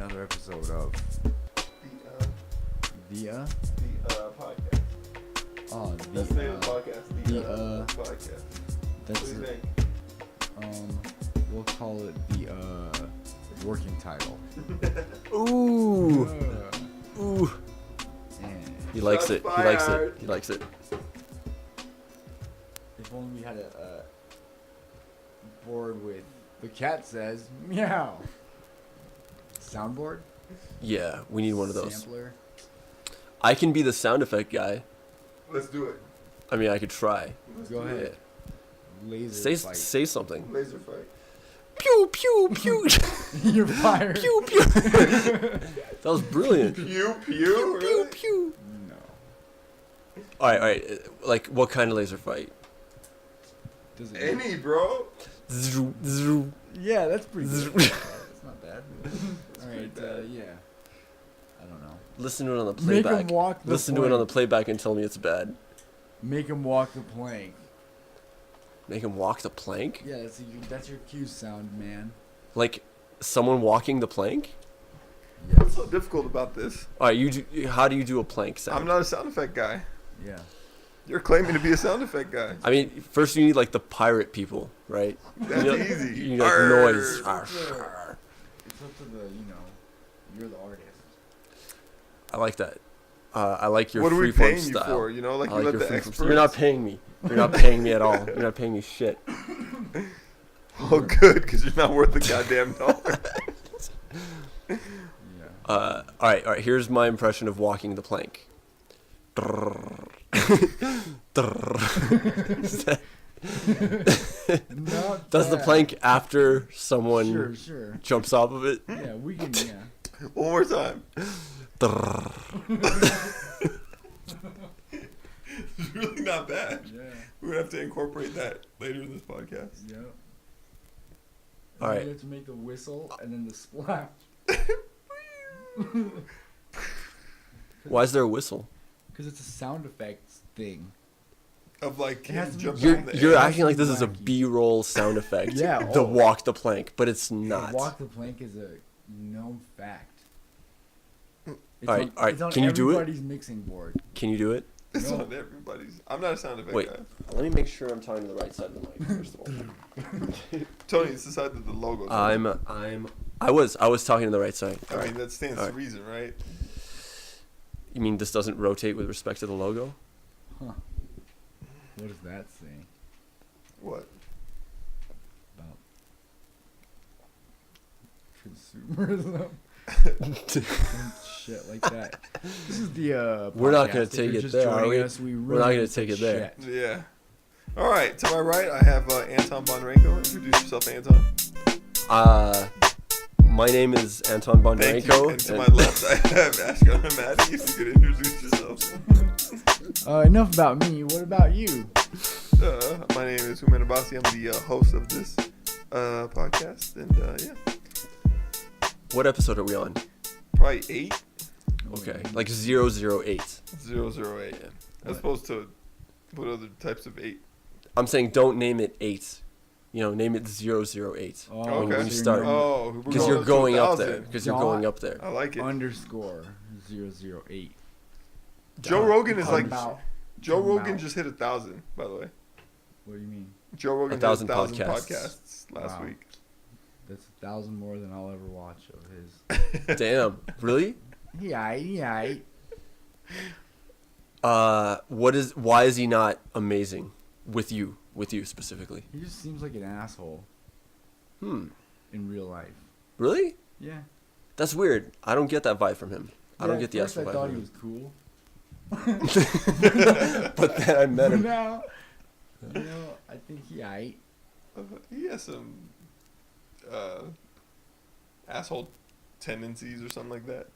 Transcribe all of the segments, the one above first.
another episode of the podcast. Oh, That's the name of the podcast. the podcast. That's What do you think? We'll call it the working title. Ooh. Ooh. And He likes it. He likes it. He likes it. if only we had a board with the cat says meow. Soundboard? Yeah, we need one of those. Sampler? I can be the sound effect guy. Let's do it. I mean, I could try. Go ahead. Laser Say fight. say something. Laser fight. Pew pew pew. You're fired. Pew pew. That was brilliant. Pew pew. Pew Really? pew. No. All right. Like, what kind of laser fight? Does it Any, bro. Zzz, zzz. Yeah, that's pretty good. That's not bad. Alright, yeah. I don't know. Listen to it on the Make playback. him walk the Listen to it on the plank. playback and tell me it's bad. Make him walk the plank. Make him walk the plank? Yeah, that's your cue sound, man. Like someone walking the plank? What's so difficult about this? All right, how do you do a plank sound? I'm not a sound effect guy. Yeah. You're claiming to be a sound effect guy. I mean, first you need like the pirate people, right? That's you know, easy. You need like Arr. noise. It's up to the, you're the artist. I like that. I like your What are we freeform paying style. you for? You know, like I you like let your the freeform experts. style. You're not paying me. You're not paying me at all. You're not paying me shit. Oh, good, because you're not worth a goddamn dollar. Yeah. All right. Here's my impression of walking the plank. Not Does the bad. plank after someone Sure. jumps off of it? Yeah, we can, yeah. One more time. It's really not bad. Yeah. We're gonna have to incorporate that later in this podcast. Yeah. All right. You have to make the whistle and then the splash. Why is there a whistle? Because it's a sound effects thing. Of like It has him to be jumping You're in the you're air. acting like this is a wacky. B-roll sound effect. Yeah, The oh. walk the plank, but it's not. Walk the plank is a known fact. It's Alright, alright, It's on can you do it? everybody's mixing board. Can you do it? It's No. not everybody's. I'm not a sound effect Wait. guy. Let me make sure I'm talking to the right side of the mic first of all. Tony, it's the side that the logo. I was talking to the right side. I mean, that stands to Alright. reason, right? You mean this doesn't rotate with respect to the logo? Huh. What does that say What? about consumerism? Some shit like that. This is the We're not podcast. gonna If take you're it just there, are joining we? us, we We're not really gonna give take a it there. shit. Yeah. All right. To my right, I have Anton Bondarenko. Introduce yourself, Anton. My name is Anton Thank you. Bondarenko. And to my left, I have Ashkan Hamadi. If you could introduce yourself. Enough about me. What about you? My name is Human Abasi. I'm the host of this podcast. And yeah, What episode are we on? probably 8. Okay, like 008. 008. As opposed to what other types of 8? I'm saying don't name it 8. Name it 008. Oh, Okay. when you start. Oh, Because you're going up there. 1,000. Because you're going up there. I like it. Underscore 008. Joe Rogan is like About- Joe Come Rogan out. just hit 1,000. By the way, What do you mean? Joe Rogan 1,000 hit 1,000 podcasts. podcasts last Wow. week. That's 1,000 more than I'll ever watch of his. Damn. Really? Yeah. Why is he not amazing with you specifically? He just seems like an asshole In in real life. Really? Yeah. That's weird. I don't get that vibe from him. I don't get the at first asshole I vibe thought from he him. was cool. But then I met him. Now, I think he aight. He has some asshole tendencies or something like that.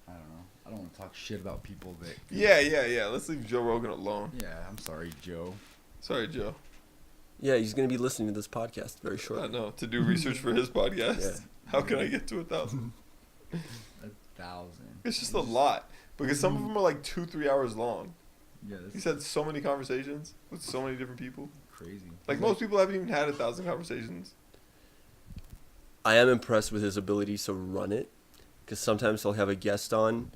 I don't know. I don't want to talk shit about people that. Yeah. Let's leave Joe Rogan alone. Yeah, I'm sorry, Joe. Sorry, Joe. Yeah, he's gonna be listening to this podcast very I shortly. know. To do research for his podcast. Yeah. How can I get to 1,000? 1,000. It's just a lot. Because some of them are like 2-3 hours long. Yeah, that's He's had so many conversations with so many different people. crazy. Like most people haven't even had 1,000 conversations. I am impressed with his ability to run it because sometimes he'll have a guest on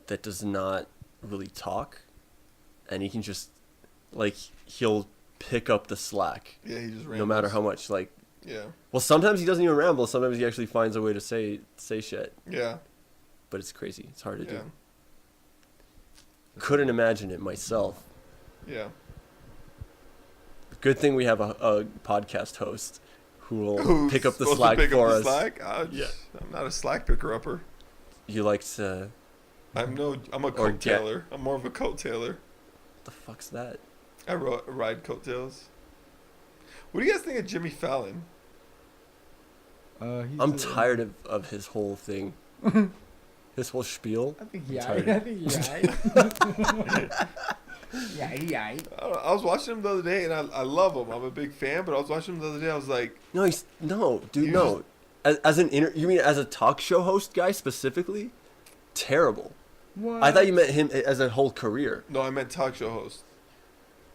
that does not really talk, and he can just, like, he'll pick up the slack. Yeah, he just rambles. No matter how much, like, Yeah. well, sometimes he doesn't even ramble. Sometimes he actually finds a way to say shit. Yeah. But it's crazy. It's hard to Yeah. do. Couldn't imagine it myself. Yeah. Good thing we have a podcast host who will Who's pick up the supposed to slack pick for up us. the slack? Yeah. I'm not a slack picker upper. You like to... I'm a coat tailer. I'm more of a coat tailer. What the fuck's that? I ride coattails. What do you guys think of Jimmy Fallon? I'm tired of his whole thing. His whole spiel. I think I'm he tired. I think he Yeah, he I don't know, I was watching him the other day, and I love him. I'm a big fan, but I was watching him the other day. I was like, No, no. As an you mean as a talk show host guy specifically? Terrible. What? I thought you meant him as a whole career. no, I meant talk show host.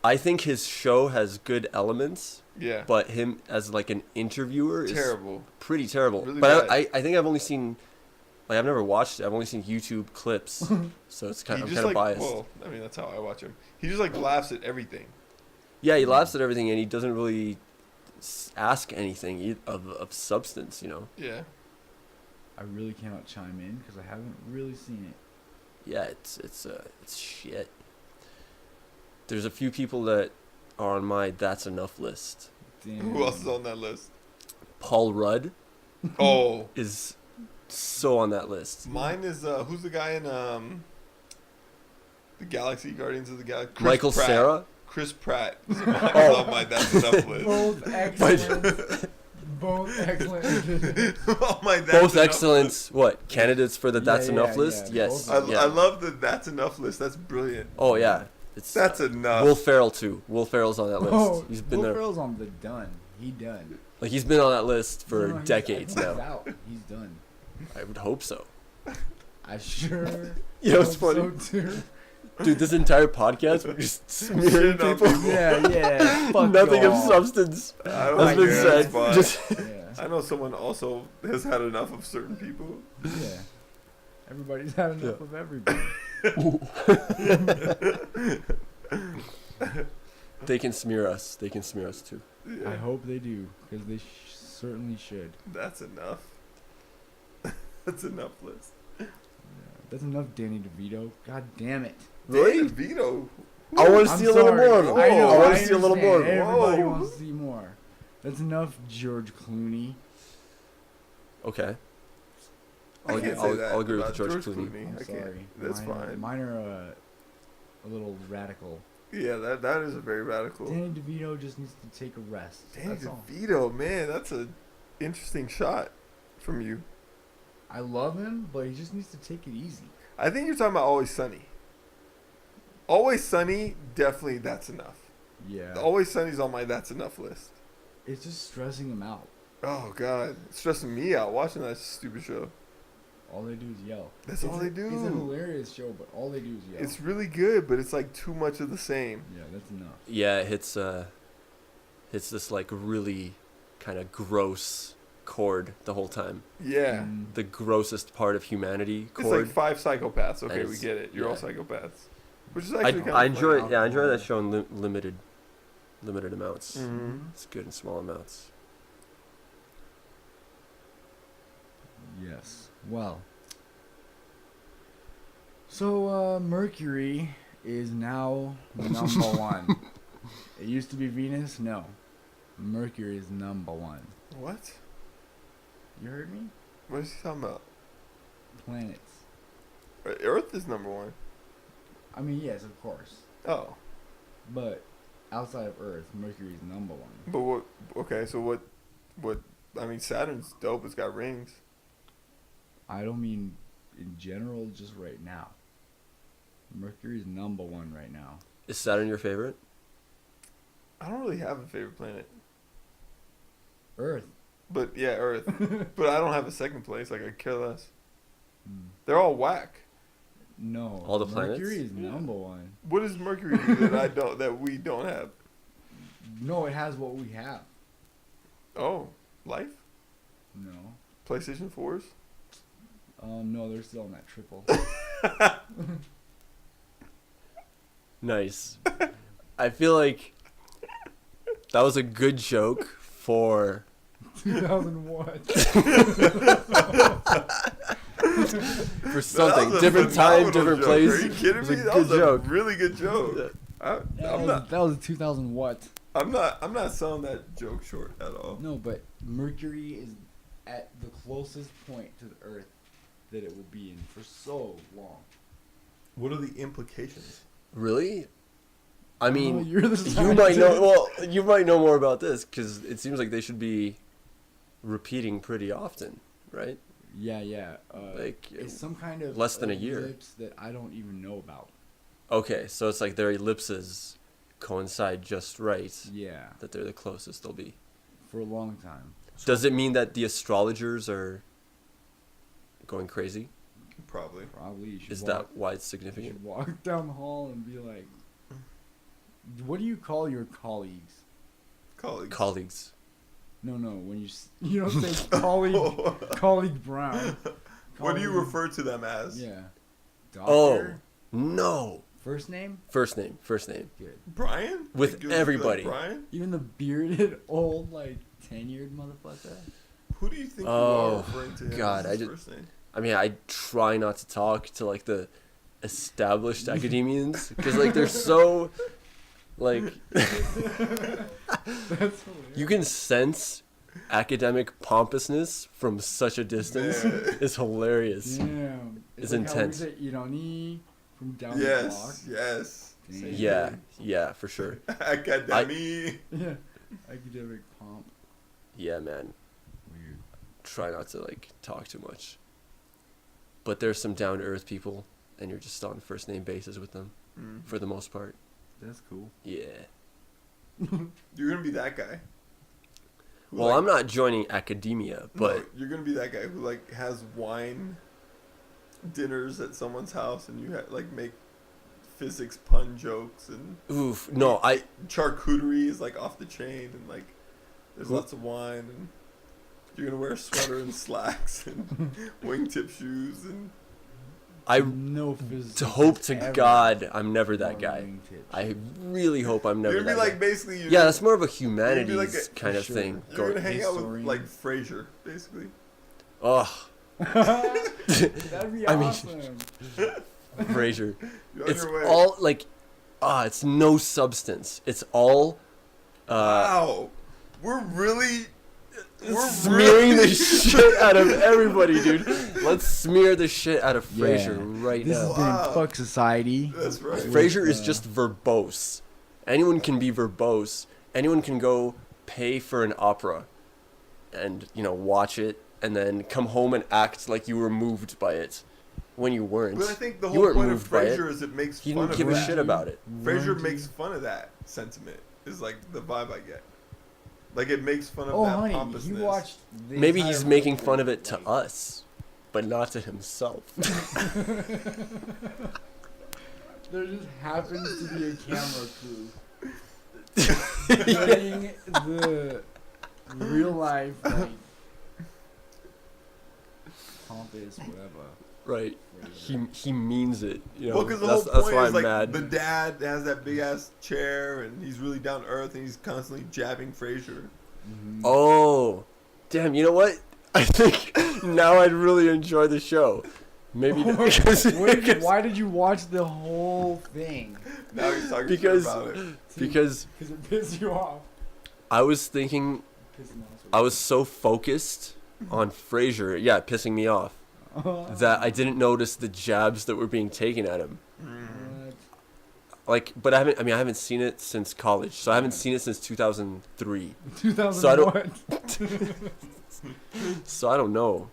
I think his show has good elements, Yeah. but him as like an interviewer is Terrible. pretty terrible. Really but bad. I think I've only seen, like, I've never watched it. I've only seen YouTube clips, so it's I'm kind of biased. Well, I mean, that's how I watch him. He just, like, laughs at everything. Yeah, he laughs at everything, and he doesn't really ask anything of substance, you know. Yeah. I really cannot chime in because I haven't really seen it. Yeah, it's shit. There's a few people that are on my That's Enough list. Damn. Who else is on that list? Paul Rudd Oh. is so on that list. Mine is, who's the guy in, the Galaxy, Guardians of the Galaxy? Michael Pratt. Cera. Chris Pratt is on my That's Enough list. Both excellent. Both excellent. Oh my, That's Both Enough excellence. What, candidates for the That's Yeah, Enough yeah, list? yeah. Yes. Both. yeah. I love the That's Enough list. That's brilliant. Oh yeah, it's That's enough. Will Ferrell too. Will Ferrell's on that list. Oh, He's been Will there. Ferrell's on the done. He done. Like, he's been on that list for No, he's- decades he's now. out. He's done. I would hope so. I sure. You know, it's hope funny. So too. Dude, this entire podcast, we're just smearing Shitting on people. people. Yeah. Fuck Nothing of y'all. substance I don't has think been that's said. fine. Just Yeah. I know someone also has had enough of certain people. Yeah. Everybody's had enough Yeah. of everybody. they can smear us. They can smear us too. Yeah. I hope they do, because they certainly should. That's enough. That's enough list. Yeah. That's enough, Danny DeVito. God damn it. Really? Vito. I want to I'm see a little sorry. more of him. I know. I want to see a little understand. more of him. Everybody Whoa. wants to see more. That's enough, George Clooney. Okay. I I'll, can't I'll, say that I'll agree with about George George Clooney. Clooney. I'm I can't. sorry. That's mine, fine. Mine are a little radical. Yeah, that is a very radical. Danny DeVito just needs to take a rest. Danny That's all. DeVito, man, that's a interesting shot from you. I love him, but he just needs to take it easy. I think you're talking about Always Sunny. Always Sunny, definitely that's enough. Yeah. Always Sunny's on my That's Enough list. It's just stressing him out. Oh, God. It's stressing me out watching that stupid show. All they do is yell. That's all they do. It's a hilarious show, but all they do is yell. It's really good, but it's like too much of the same. Yeah, that's enough. Yeah, it hits this like really kind of gross chord the whole time. Yeah. The grossest part of humanity It's chord. like 5 psychopaths. Okay, And we it's- get it. You're all yeah. psychopaths. Which is I, actually kind of I enjoy fun. yeah, I enjoy that show in limited amounts. Mm-hmm. It's good in small amounts. Yes. Well. So, Mercury is now number one. It used to be Venus? No. Mercury is number one. What? You heard me? What is he talking about? Planets. Earth is number 1. I mean, yes, of course. Oh. But outside of Earth, Mercury is number one. But what? Okay, so what? I mean, Saturn's dope. It's got rings. I don't mean in general, just right now. Mercury is number one right now. Is Saturn your favorite? I don't really have a favorite planet. Earth. But yeah, Earth. But I don't have a second place. Like, I care less. Hmm. They're all whack. No. All the planets? Mercury is number one. What does Mercury do that we don't have? No, it has what we have. Oh, life? No. PlayStation 4s? No, they're still in that triple. Nice. I feel like that was a good joke for 2000 what? for something. That was a Different time, phenomenal different joke. place. Are you kidding It was me? a That good was joke. a really good joke. That was a 2000 what? I'm not selling that joke short at all. No, but Mercury is at the closest point to the Earth that it will be in for so long. What are the implications? Really? I mean, you're the you might know. scientist. Well, you might know more about this because it seems like they should be repeating pretty often, right? Yeah. Like It's some kind of less than a year. ellipse that I don't even know about. Okay, so it's like their ellipses coincide just right. Yeah, That they're the closest they'll be. for a long time. Does it mean that the astrologers are going crazy? Probably. Probably you should Is walk, that why it's you significant? should walk down the hall and be like, what do you call your colleagues? Colleagues. No, when you don't say colleague Brown. What do you Colleague- refer to them as? Yeah. Oh, Doctor? no. First name? First name. Good. Brian? With Like, goes to, everybody. Like Brian? Even the bearded, old, like, tenured motherfucker. Who do you think you Oh, are referring to him God, as his I first name? I mean, I try not to talk to like the established academians because like they're so like That's hilarious. you can sense academic pompousness from such a distance. Yeah. It's hilarious. Damn. It's like intense. How we say Ironi from down the block. Yes. Damn. Same Yeah, thing. yeah, for sure. Academy. Yeah. Academic pomp. Yeah, man. Weird. Try not to like talk too much. But there's some down to earth people, and you're just on first name basis with them Mm. for the most part. That's cool. Yeah. You're gonna be that guy. who, Well, like- I'm not joining academia, but No, you're gonna be that guy who like has wine dinners at someone's house, and you like make physics pun jokes, and oof, no, I charcuterie is like off the chain, and like there's Who- lots of wine, and you're gonna wear a sweater and slacks and wingtip shoes, and No physics. hope to God I'm never that guy. Wingtips. I really hope I'm never you're gonna that be guy. like basically Yeah, that's more of a gonna be humanities like a- kind of sure. thing. you're gonna hang out with historian. like Frasier, basically. Ugh, That'd be I mean- awesome. Frasier. You're on It's your way. all like, it's no substance. It's all Wow, we're really smearing the shit out of everybody, dude. Let's smear the shit out of Frasier right This now. has Wow. been Fuck Society. That's right. Frasier is uh, just verbose. Anyone can be verbose. Anyone can go pay for an opera and, watch it and then come home and act like you were moved by it when you weren't. But I think the You whole weren't point of moved by it. Frasier is it makes He fun didn't of give a that. shit about it. Frasier Weren't makes you- fun of that sentiment. Is like the vibe I get. Like it makes fun of Oh, that honey, pompousness. he watched. The Maybe entire he's making movie, fun of it to like- us, but not to himself. There just happens to be a camera crew getting the real life, like, pompous, whatever. Right. He means it. Well, because the that's whole point why is I'm like mad. the dad has that big ass chair and he's really down to earth and he's constantly jabbing Frasier. Mhm. Oh, damn! You know what? I think now I'd really enjoy the show. Maybe because, Why did you watch the whole thing? Now he's talking shit Because- about it. because Because it pissed you off. I was thinking Pissed me off. I was so focused on Frasier, yeah, pissing me off, that I didn't notice the jabs that were being taken at him. What? Like, but I haven't seen it since college, so I haven't seen it since 2003. 2000 So I don't- what? So I don't know.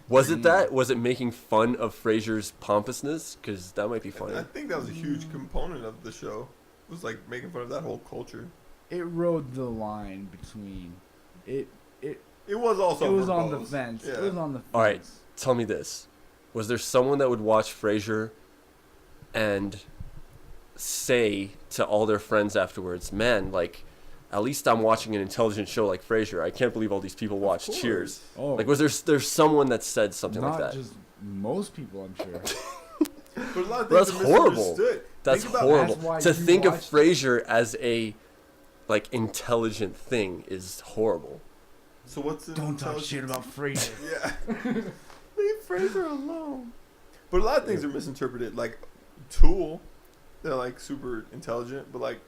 Was it that? Was it making fun of Frasier's pompousness? Because that might be funny. I think that was a huge component of the show. It was like making fun of that whole culture. It rode the line between it. It was also It was on the verbose. fence. Yeah. It was on the fence. All right. Tell me this: was there someone that would watch Frasier and say to all their friends afterwards, "Man, like, at least I'm watching an intelligent show like Frasier. I can't believe all these people watch course. Cheers." Oh, Like, was there's someone that said something not like that? just most people, I'm sure. But a lot of That's things are horrible. misunderstood. That's Think about- horrible. That's why To you think of watched- Frasier as a like intelligent thing is horrible. So what's the Don't talk shit about Frasier. Yeah. Leave Frasier alone. But a lot of things are misinterpreted. Like Tool, they're like super intelligent, but like,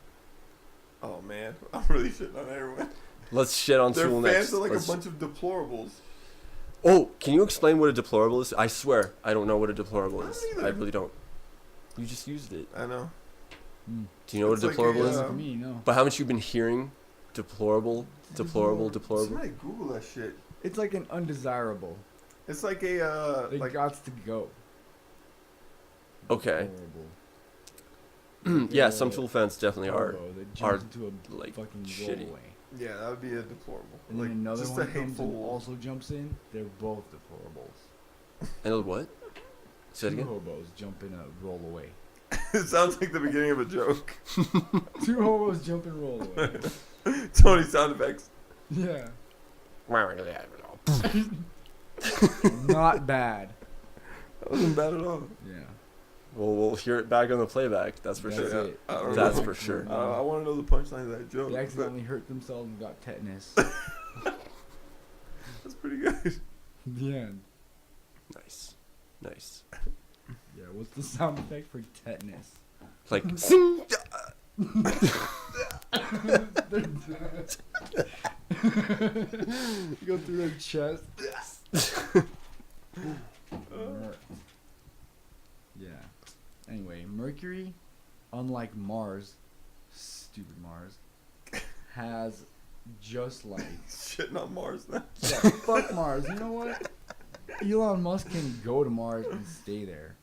oh man, I'm really shitting on everyone. Let's shit on Their Tool fans next. are like Let's- a bunch of deplorables. Oh, can you explain what a deplorable is? I swear, I don't know what a deplorable I is. don't I either. really don't. You just used it. I know. Do you know what It's a like deplorable a, is? For me, no. But haven't you been hearing deplorable? Somebody Google that shit. It's like an undesirable. It's like a It like got to go. Okay. Horrible. Yeah, some Tool fans definitely are. Hobo that are, jumps into a like, fucking shitty. rollaway. yeah, that would be a deplorable. And like then another just one a comes and hateful. also jumps in. They're both deplorables. And what? Say it Two again. hobos jump in a rollaway. It sounds like the beginning of a joke. Two hobos jump and roll away. Tony sound effects. Yeah. Not bad. That wasn't bad at all. Yeah. Well, we'll hear it back on the playback. That's for That's sure. it. I don't That's know. for sure. I want to know the punchline of that joke. They accidentally hurt themselves and got tetanus. That's pretty good. The end. Nice. Nice. Yeah, what's the sound effect for tetanus? Like, sing. You go through their chest. Yeah. Anyway, Mercury, unlike Mars, stupid Mars, has just like Shitting on Mars now. yeah, fuck Mars. You know what? Elon Musk can go to Mars and stay there.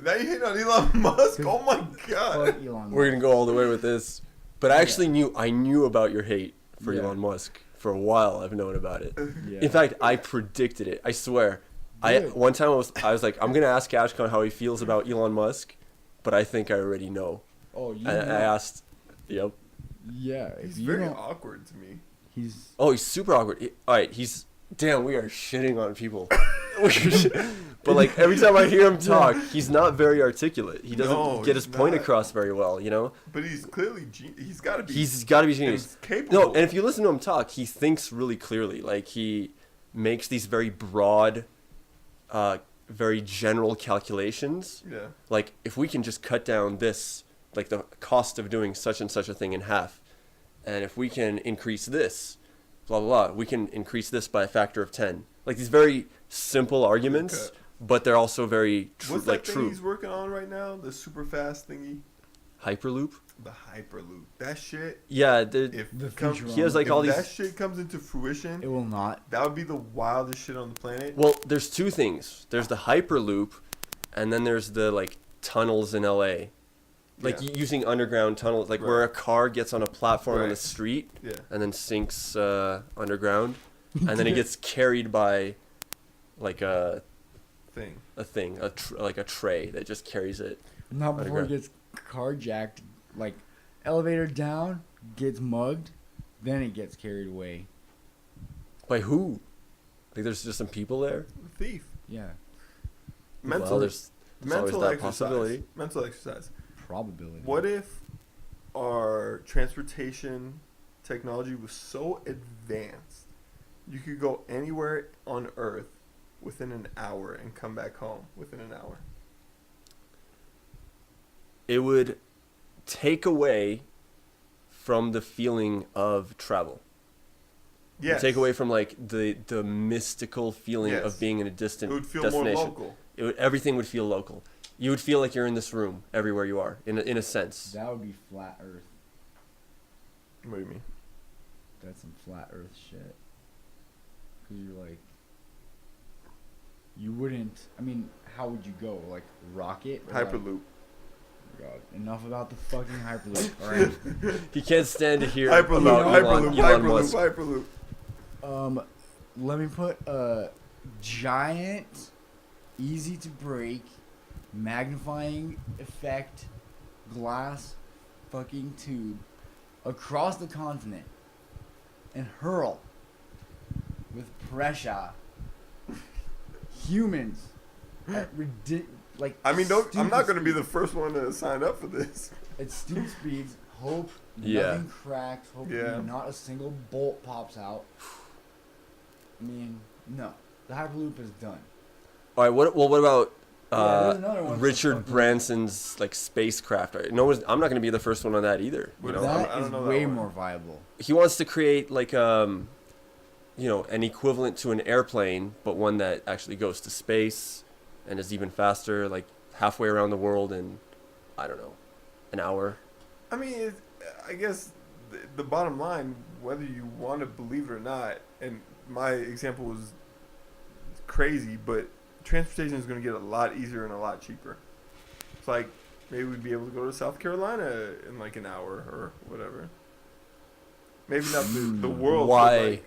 Now you hate on Elon Musk? Oh my god. Fuck Elon Musk. We're gonna go all the way with this, but I actually knew about your hate for Yeah. Elon Musk for a while. I've known about it. Yeah. In fact, I predicted it. I swear. Good. One time I was like, I'm gonna ask Ashcon how he feels about Elon Musk, but I think I already know. Oh, you And know. I asked, yep. Yeah. He's If you very don't, awkward to me. he's Oh, he's super awkward. All right, damn. We are shitting on people. But like every time I hear him talk, he's not very articulate. He doesn't No, get his he's point not. across very well. You know, But he's clearly he's got to be. he's got to be and genius. he's capable. No, and if you listen to him talk, he thinks really clearly. Like he makes these very broad, very general calculations. yeah. Like if we can just cut down this, like the cost of doing such and such a thing in half, and if we can increase this, blah blah blah, we can increase this by a factor of 10. Like these very simple arguments, Okay. but they're also very What's that like thing true. he's working on right now? The super fast thingy, Hyperloop. the Hyperloop. That shit. Yeah, If The come- future he has like if all that these. shit comes into fruition, it will not. that would be the wildest shit on the planet. Well, there's two things. There's the Hyperloop, and then there's the like tunnels in LA. Like Yeah. using underground tunnels, like where a Right. car gets on a platform on the Right. street Yeah. and then sinks underground, and then it gets carried by like a Thing. thing, like a tray that just carries it. Not before it Underground. gets carjacked. Like elevator down, gets mugged, then it gets carried away. By who? Like there's just some people there. Thief. Yeah. Mental. Well, there's always mental that exercise. possibility. Mental exercise. Probability. What if our transportation technology was so advanced, you could go anywhere on Earth within an hour and come back home within an hour? It would take away from the feeling of travel. Yes. Take away from like the mystical feeling Yes. of being in a It distant would feel destination. more local. Everything would feel local. You would feel like you're in this room everywhere you are, in a sense. That would be flat Earth. What do you mean? That's some flat Earth shit. Cause you're like, you wouldn't. I mean, how would you go? Like rocket? Or like- Hyperloop. God, enough about the fucking hyperloop. All right. He can't stand to hear Hyperloop. about Hyperloop. Elon Hyperloop. Musk. Hyperloop. Let me put a giant, easy to break, magnifying effect, glass, fucking tube across the continent, and hurl with pressure humans at like. I mean, I'm stupid not going to be speeds. the first one to sign up for this. At stupid speeds. Hope Yeah. nothing cracks. Hope not a single bolt pops out. I mean, no. The Hyperloop is done. All right. What about there's another one. Richard Branson's like spacecraft? Right? No, I'm not going to be the first one on that either. You know, That I don't is know that way one. more viable. he wants to create like an equivalent to an airplane, but one that actually goes to space and is even faster, like halfway around the world in, I don't know, an hour. I mean, I guess the bottom line, whether you want to believe it or not, and my example was crazy, but transportation is going to get a lot easier and a lot cheaper. It's like maybe we'd be able to go to South Carolina in like an hour or whatever. Maybe not the world. Why But like,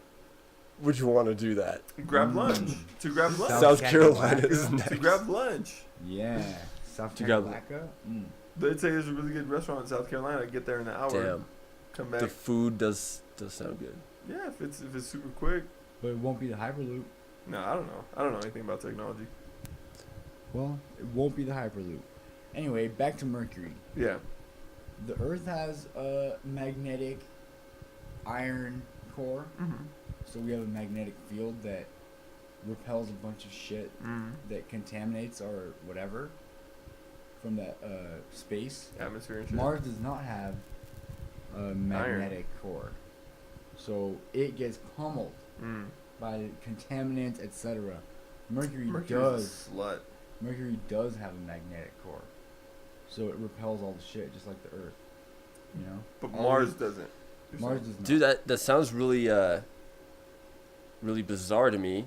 would you want to do that? grab lunch. To grab lunch. South Carolina is Carolina. next. To grab lunch. Yeah. South To grab- Carolina. They'd say there's a really good restaurant in South Carolina. Get there in an hour. Damn. Come back. The food does sound good. Yeah, if it's super quick. But it won't be the Hyperloop. No, I don't know. I don't know anything about technology. Well, it won't be the Hyperloop. Anyway, back to Mercury. Yeah. The Earth has a magnetic iron core. Mm-hmm. So we have a magnetic field that repels a bunch of shit that contaminates or whatever from that space. Atmosphere and shit. Mars does not have a magnetic core. So it gets pummeled by contaminants, etc. Mercury Mercury's does. a slut. Mercury does have a magnetic core. So it repels all the shit just like the Earth. You know? But All Mars the- doesn't. You're Mars saying. does not. Dude, that sounds really really bizarre to me.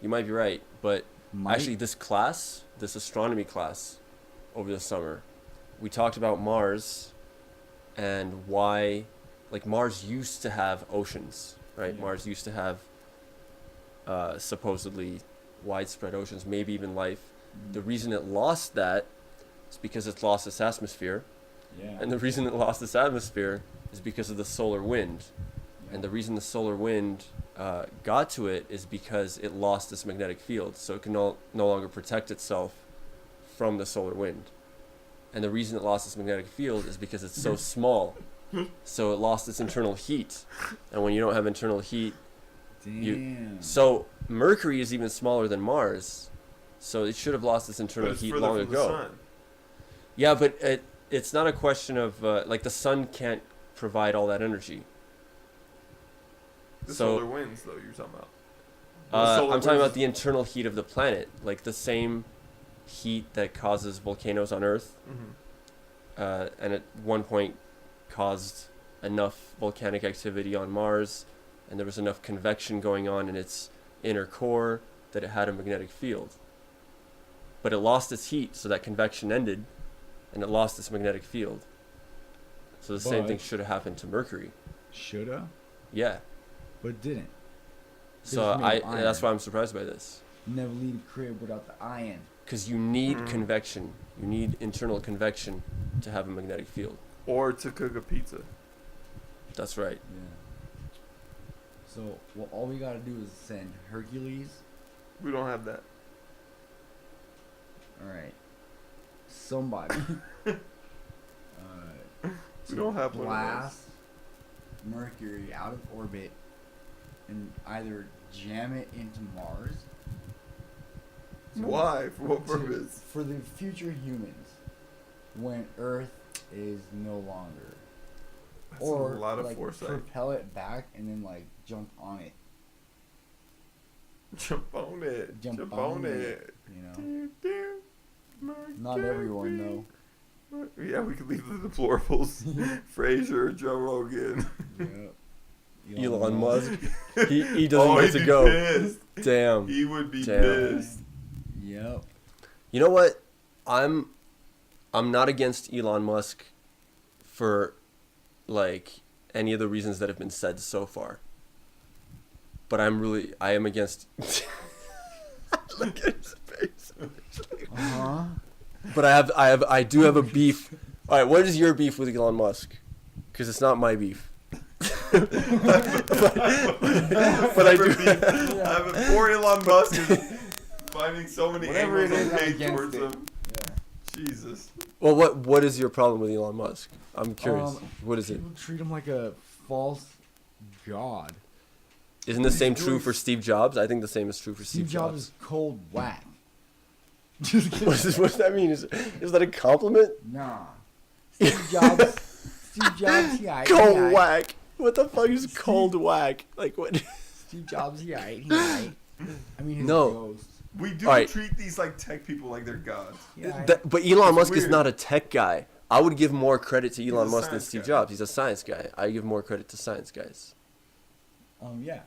You might be right, but Might- actually this astronomy class over the summer, we talked about Mars and why, like, Mars used to have oceans, right? Yeah. Mars used to have supposedly widespread oceans, maybe even life. The reason it lost that is because it's lost its atmosphere. Yeah. And the reason it lost its atmosphere is because of the solar wind. Yeah. And the reason the solar wind got to it is because it lost its magnetic field. So it can no longer protect itself from the solar wind. And the reason it lost its magnetic field is because it's so small. So it lost its internal heat. And when you don't have internal heat, Damn. so Mercury is even smaller than Mars. So it should have lost its But internal it's heat further long from the ago. sun. Yeah, but it's not a question of like the sun can't provide all that energy. The So- solar winds, though, you're talking about. I'm talking about the internal heat of the planet, like the same heat that causes volcanoes on Earth, and at one point caused enough volcanic activity on Mars, and there was enough convection going on in its inner core that it had a magnetic field. But it lost its heat, so that convection ended, and it lost its magnetic field. So the same But- thing should have happened to Mercury. Shoulda, Yeah. but didn't. So It's made of that's iron. why I'm surprised by this. Never leave the crib without the iron. Because you need convection. You need internal convection to have a magnetic field. Or to cook a pizza. That's right. Yeah. So, well, all we gotta do is send Hercules. We don't have that. All right. Somebody. We don't have one of blast Mercury out of orbit and either jam it into Mars. Why? For what to- purpose? For the future humans, when Earth is no longer. That's Or a lot of like foresight. propel it back and then like jump on it. Jump on it. Jump on it. You know. Not everyone though. Yeah, we could leave the deplorables. Frasier, Joe Rogan. Yep. Elon Musk. He doesn't Oh, get he'd to be go. pissed. Damn. He would be Damn. pissed. Yep. You know what? I'm not against Elon Musk for like any of the reasons that have been said so far. But I am against look at his face. Uh-huh. But I do have a beef. All right, what is your beef with Elon Musk? Because it's not my beef. but I do. I have a poor Elon Musk is finding so many Whatever angles it is, of I'm hate against towards it. him. Yeah. Jesus. Well, what is your problem with Elon Musk? I'm curious. What is it? People treat him like a false god. Isn't the same true doing- for Steve Jobs? I think the same is true for Steve Steve Jobs Jobs. is cold whack. Just kidding. What does that mean? Is that a compliment? Nah. Steve Jobs. Steve Jobs, yeah. Cold whack. What the fuck is cold whack? Like what? Steve Jobs, he aight. I mean, his No. ghost. We do Alright. treat these like tech people like they're gods. Yeah, But Elon It's Musk is weird. not a tech guy. I would give more credit to Elon a Musk than science Steve guy. Jobs. He's a science guy. I give more credit to science guys. yeah.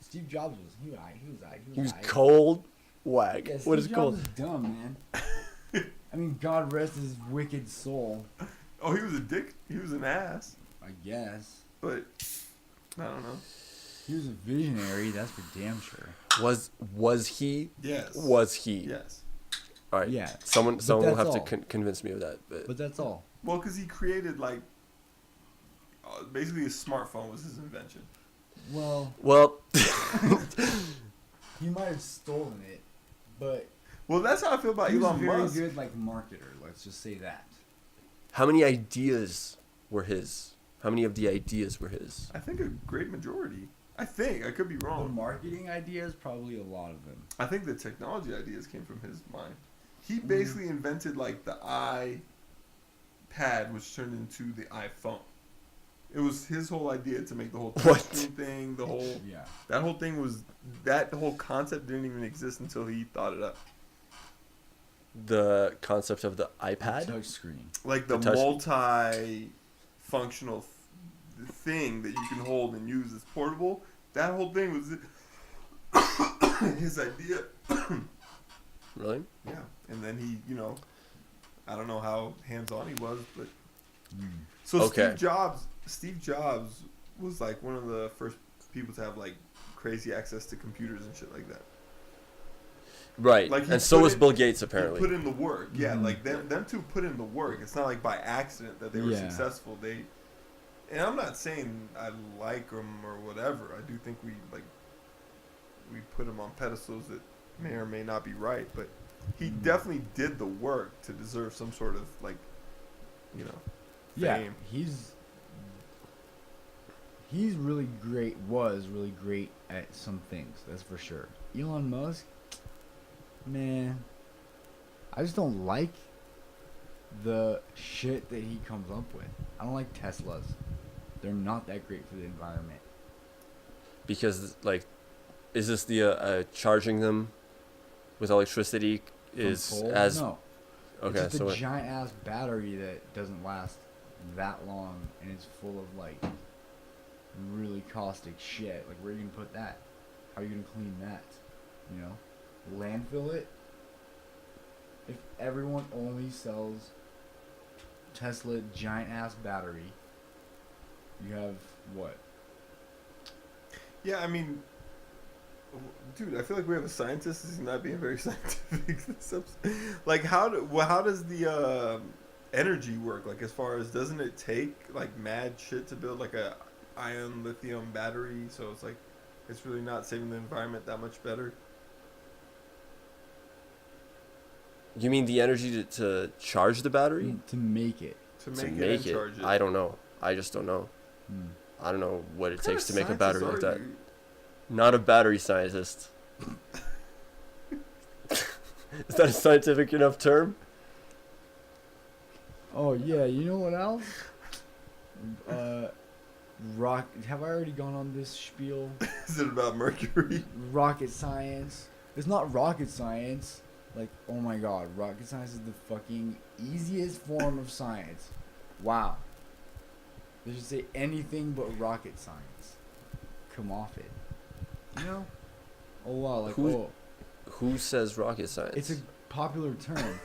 Steve Jobs was aight. He was cold whack. Yeah, What is Steve cold? Jobs is dumb, man. I mean, God rest his wicked soul. Oh, he was a dick. He was an ass. I guess. But I don't know. He was a visionary, that's for damn sure. Was he? Yes. Was he? Yes. All right. Yeah. Someone But will that's have all. to convince me of that. But that's all. Well, because he created like basically a smartphone was his invention. Well, Well, he might have stolen it, but Well, that's how I feel about he was a Elon very Musk. good like marketer. Let's just say that. how many ideas were his? How many of the ideas were his? I think a great majority. I think I could be The wrong. marketing ideas, probably a lot of them. I think the technology ideas came from his mind. He basically invented like the iPad, which turned into the iPhone. It was his whole idea to make the whole What? touchscreen thing. The whole Yeah. that whole thing was that whole concept didn't even exist until he thought it up. The concept of the iPad? Touch screen. Like the The touch- multi-functional thing that you can hold and use as portable. That whole thing was his idea. Really? Yeah, and then he, I don't know how hands-on he was, but so Okay. Steve Jobs was like one of the first people to have like crazy access to computers and shit like that. Right. Like, he and so put was in- Bill Gates He apparently. put in the work. Yeah, Mhm. like them two put in the work. It's not like by accident that they were Yeah. successful. And I'm not saying I like them or whatever. I do think we put them on pedestals that may or may not be right, but he definitely did the work to deserve some sort of Yeah, fame. he's really great. Was really great at some things. That's for sure. Elon Musk, man, I just don't like the shit that he comes up with. I don't like Teslas. They're not that great for the environment. Because like, is this the charging them with electricity is From coal? as no. okay? It's just So a giant ass battery that doesn't last that long, and it's full of like really caustic shit. Like, where are you gonna put that? How are you gonna clean that? You know, landfill it. If everyone only sells Tesla giant ass battery, you have what? Yeah, I mean, dude, I feel like we have a scientist. He's not being very scientific. Like, how does the energy work? Like, as far as, doesn't it take like mad shit to build like a ion lithium battery? So it's like, it's really not saving the environment that much better. you mean the energy to charge the battery? To make it. To To make, make and charge it. I don't know. I just don't know. Hmm. I don't know what it What takes to kind make a of battery scientist like are that. you? Not a battery scientist. Is that a scientific enough term? Oh yeah, you know what else? Have I already gone on this spiel? Is it about Mercury? Rocket science. It's not rocket science. Like, oh my god, rocket science is the fucking easiest form of science. Wow. They should say anything but rocket science. Come off it. You know? Oh wow, like, Who says rocket science? it's a popular term.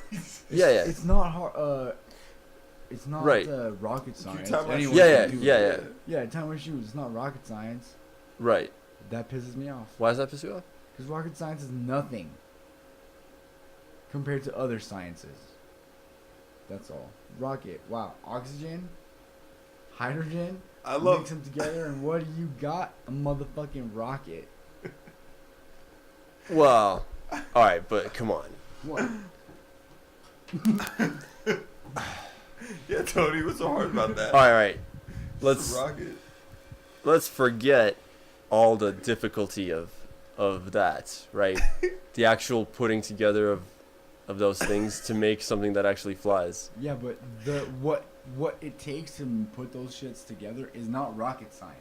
Yeah. It's not hard. It's not Right. Rocket science. tie my Anyone shoes? Yeah, can do yeah, it. yeah. Yeah, time my shoes. It's not rocket science. Right. That pisses me off. Why does that piss you off? Because rocket science is nothing compared to other sciences. That's all. Rocket. Wow. Oxygen, hydrogen. I love. Mix them together, and what do you got? A motherfucking rocket. Well, All right, but come on. What? Yeah, Tony, what's so hard about that? All right. It's a rocket. Let's forget all the difficulty of that, right? The actual putting together of those things to make something that actually flies. Yeah, but what it takes to put those shits together is not rocket science.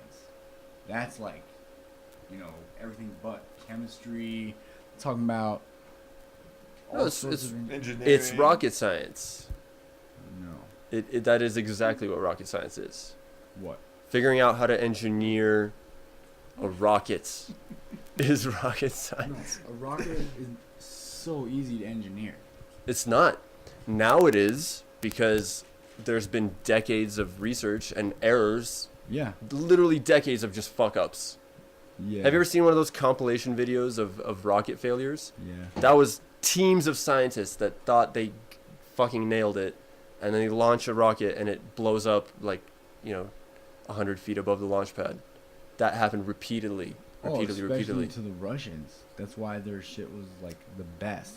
That's like, everything but chemistry. Talking about all No, sorts of Engineering. It's rocket science. no. That is exactly what rocket science is. What? Figuring out how to engineer a rocket is rocket No, science. a rocket is so easy to engineer. It's not. Now it is, because there's been decades of research and errors, Yeah. literally decades of just fuck ups. Yeah. Have you ever seen one of those compilation videos of rocket failures? Yeah. That was teams of scientists that thought they fucking nailed it, and then they launch a rocket and it blows up like, 100 feet above the launch pad. That happened repeatedly. Especially to the Russians. That's why their shit was like the best.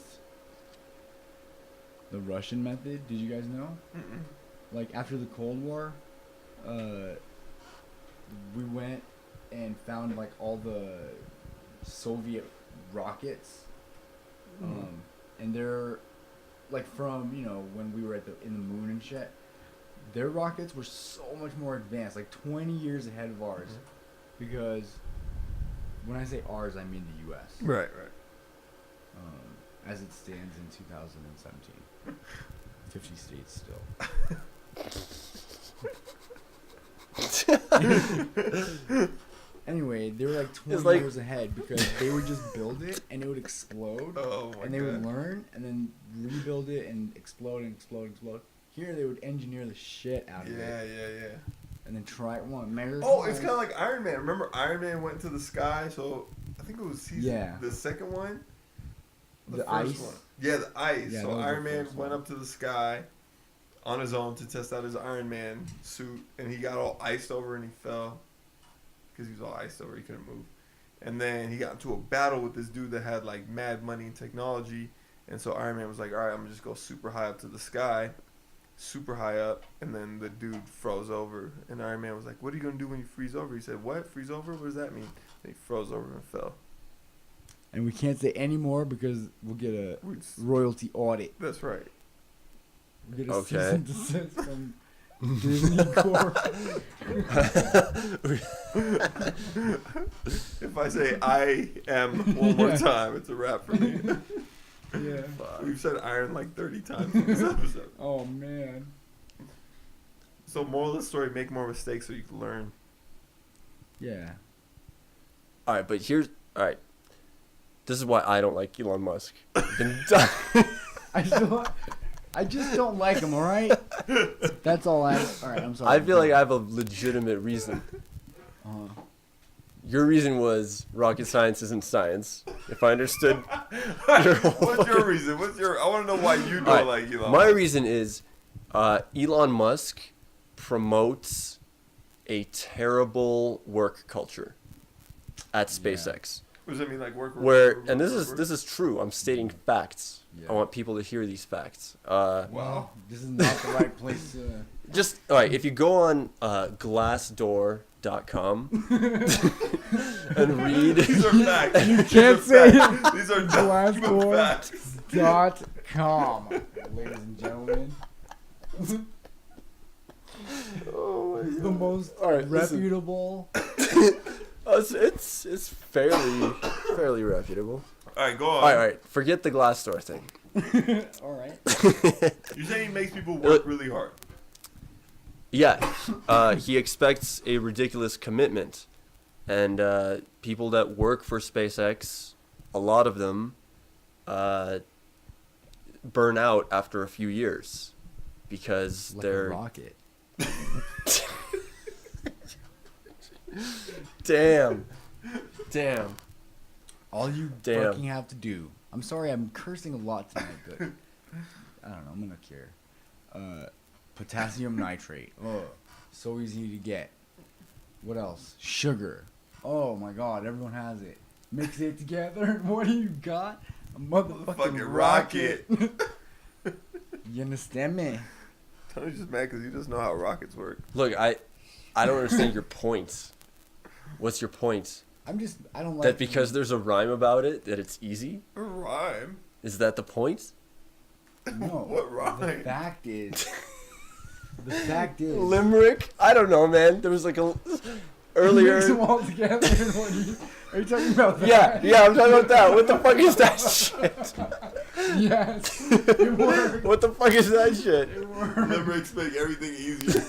The Russian method, did you guys know? Mm-mm. Like after the Cold War, we went and found like all the Soviet rockets, and they're like from when we were in the moon and shit. Their rockets were so much more advanced, like 20 years ahead of ours, because when I say ours, I mean the U.S. Right. As it stands in 2017, 50 states still. Anyway, they were like 20 years ahead because they would just build it and it would explode. Oh my and they God. would learn and then rebuild it and explode and explode and explode. Here they would engineer the shit out of it. Yeah. And then try it one. Oh, it's kind of like Iron Man. Remember Iron Man went to the sky? So I think it was the second one. The first ice? one. Yeah, the ice. Yeah, so that was the Iron Man first went one. up to the sky on his own to test out his Iron Man suit, and he got all iced over and he fell because he was all iced over. He couldn't move. And then he got into a battle with this dude that had like mad money and technology. And so Iron Man was like, all right, I'm going to just go super high up to the sky. Super high up, and then the dude froze over, and Iron Man was like, what are you gonna do when you freeze over? He said, what? Freeze over? What does that mean? And he froze over and fell. And we can't say any more because we'll get a royalty audit. That's right. We'll get a Okay. cease and desist from Disney Corp. If I say I am one more time, it's a wrap for me. Yeah. We've said iron like 30 times in this episode. Oh man. So moral of the story, make more mistakes so you can learn. Yeah. All right, but all right. This is why I don't like Elon Musk. I just don't like him. All right. That's all I. All right. I'm sorry. I feel like I have a legitimate reason. Your reason was rocket science isn't science. If I understood. What's your reason? I want to know why you don't like Elon My Musk. reason is Elon Musk promotes a terrible work culture at SpaceX. What does that mean, like work? And this is true. I'm stating facts. Yeah. I want people to hear these facts. Wow. This is not the right place to. Just all right. If you go on Glassdoor.com and read, These are facts. You can't say These are document facts. Glassdoor.com, ladies and gentlemen. oh This is the most All right, listen. reputable. It's fairly reputable. All right, go on. All right. Forget the Glassdoor thing. All right. You're saying he makes people work really hard. Yeah, he expects a ridiculous commitment, and people that work for SpaceX, a lot of them, burn out after a few years because Like they're a rocket. Damn. All you Damn. fucking have to do. I'm sorry, I'm cursing a lot tonight, but I don't know. I'm gonna cure. Potassium nitrate. Oh, so easy to get. What else? Sugar. Oh my God, everyone has it. Mix it together, and what do you got? A motherfucking Fucking rocket. rocket. You understand me? Tony's just mad because he doesn't know how rockets work. Look, I don't understand your point. What's your point? I don't like That because there's a rhyme about it, that it's easy? A rhyme? Is that the point? No. What rhyme? The fact is. The fact is. Limerick? I don't know, man. There was like a earlier. Mix them all together. Are you talking about that? Yeah, I'm talking about that. What the fuck is that shit? Yes. It worked. What the fuck is that shit? It worked. Limericks make everything easier.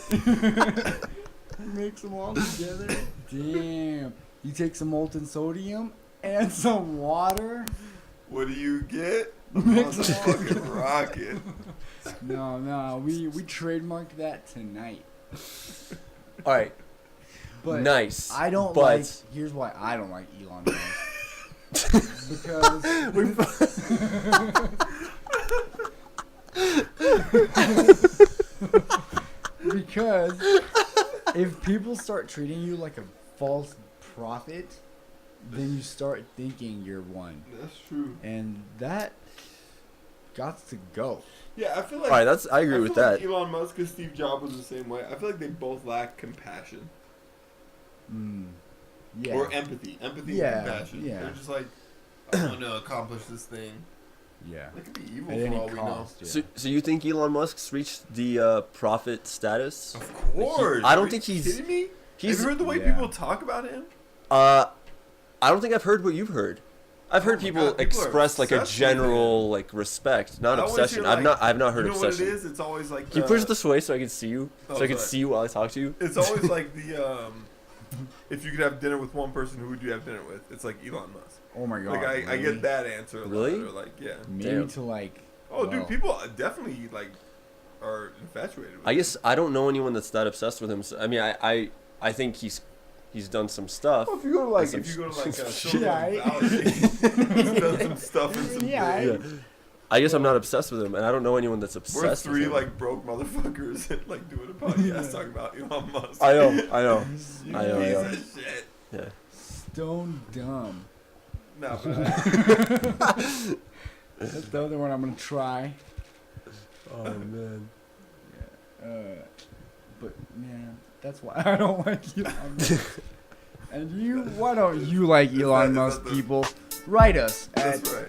Mix them all together. Damn. You take some molten sodium and some water. What do you get? A Mix 'em all motherfucking rocket. No. We trademarked that tonight. All right. But Nice. I don't but like. Here's why I don't like Elon Musk. Because because if people start treating you like a false prophet, then you start thinking you're one, That's true. and that got to go. Yeah, I feel like. all right, I agree with feel that. like Elon Musk and Steve Jobs was the same way. I feel like they both lack compassion Yeah. or empathy. Empathy Yeah, and compassion. yeah. They're just like, I want to accomplish this thing. Yeah. That could be evil At for any all we know. cost. Yeah. So you think Elon Musk's reached the prophet status? Of course. I don't Are think you he's- kidding me? He's. Have you heard the way Yeah. people talk about him? I don't think I've heard what you've heard. I've heard Oh my people God, people are express like a obsessed with general like respect, not I always obsession. hear, I've not heard you know obsession. what it is? It's always like. Can you push this away so I can see you? Oh, So I can sorry. see you while I talk to you? It's always like the if you could have dinner with one person, who would you have dinner with? It's like Elon Musk. Oh my god. Like I really? get that answer a Really? lot. Or like yeah. Maybe Damn. to like. Oh, well, dude, people definitely like are infatuated with I him. guess I don't know anyone that's that obsessed with him. So, I mean, I think he's done some stuff. Well, if you go to like Some Silicon Yeah, Valley, he's done some stuff in some Yeah, big- Yeah. I guess I'm not obsessed with him, and I don't know anyone that's obsessed. We're with three him. like broke motherfuckers like doing a podcast talking about Elon Musk. I know. You I know. piece Yeah. of shit. Yeah. Stone dumb. No, That's the other one I'm gonna try. Oh man. But yeah, that's why I don't like Elon Musk. And you, why don't you like Elon is Musk, that the- people? Write us at that's right.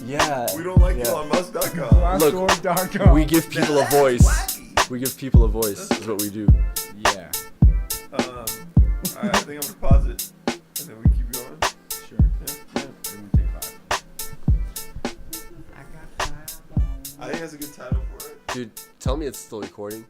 Yeah. We don't like Yeah. ElonMusk.com. Look, glassdoor.com. We give people a That's voice. wacky. We give people a voice. Is what we do. Yeah, Alright, I think I'm gonna pause it, and then we keep going. sure. Yeah. Everyone take 5. I got 5 I think that's a good title for it. Dude, tell me it's still recording.